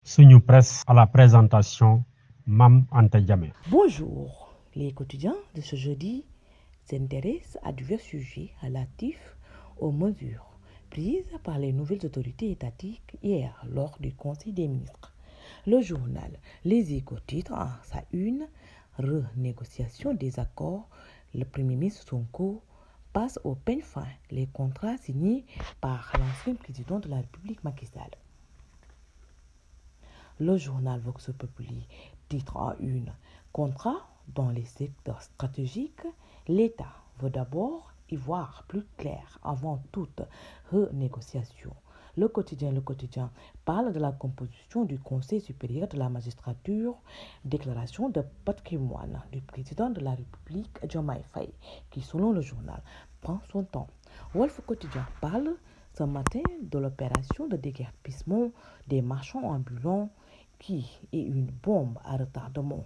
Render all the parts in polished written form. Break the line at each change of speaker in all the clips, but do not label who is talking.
Suñu Presse à la présentation, Mam Anta Diamé.
Bonjour, les quotidiens de ce jeudi s'intéressent à divers sujets relatifs aux mesures prises par les nouvelles autorités étatiques hier lors du Conseil des ministres. Le journal Les Échos titre en sa une renégociation des accords. Le Premier ministre Sonko passe au peigne fin les contrats signés par l'ancien président de la République Macky Sall. Le journal Vox Populi titre en une contrat dans les secteurs stratégiques. L'État veut d'abord y voir plus clair avant toute renégociation. Le quotidien parle de la composition du Conseil supérieur de la magistrature, déclaration de patrimoine du président de la République Diomaye Faye, qui selon le journal prend son temps. Wolf Quotidien parle ce matin de l'opération de déguerpissement des marchands ambulants qui est une bombe à retardement.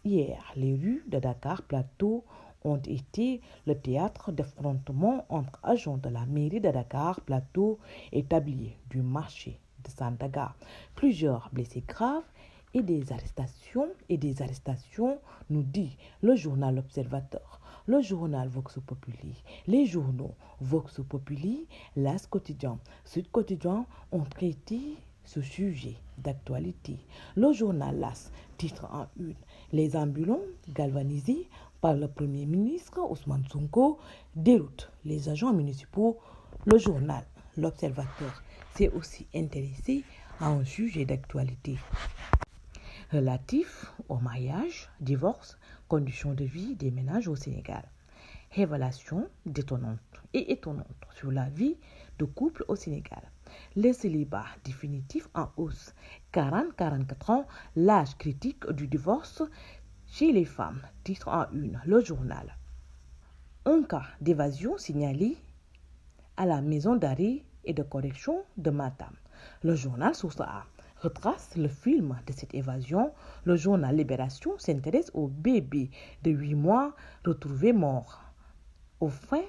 Hier, les rues de Dakar Plateau ont été le théâtre d'affrontements entre agents de la mairie de Dakar Plateau et tabliers du marché de Sandaga. Plusieurs blessés graves et des arrestations, nous dit le journal L'Observateur, le journal Vox Populi, les journaux Vox Populi, L'As Quotidien, Sud Quotidien ont traité ce sujet d'actualité. Le journal L'As titre en une les ambulants galvanisés par le Premier ministre Ousmane Sonko déroutent les agents municipaux. Le journal L'Observateur s'est aussi intéressé à un sujet d'actualité relatif au mariage, divorce, conditions de vie des ménages au Sénégal. Révélation détonnante et étonnante sur la vie de couple au Sénégal. Les célibats définitifs en hausse. 40-44 ans, l'âge critique du divorce chez les femmes. Titre en une, le journal. Un cas d'évasion signalé à la maison d'arrêt et de correction de Matam. Le journal Source A retrace le film de cette évasion. Le journal Libération s'intéresse au bébé de 8 mois retrouvé mort au fond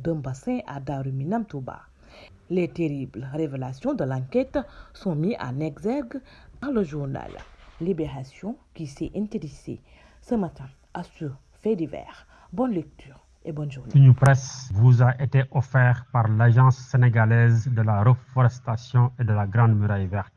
d'un bassin à Daruminam Touba. Les terribles révélations de l'enquête sont mises en exergue par le journal Libération qui s'est intéressé ce matin à ce fait divers. Bonne lecture et bonne journée.
Suñu Presse vous a été offert par l'Agence sénégalaise de la reforestation et de la Grande Muraille Verte.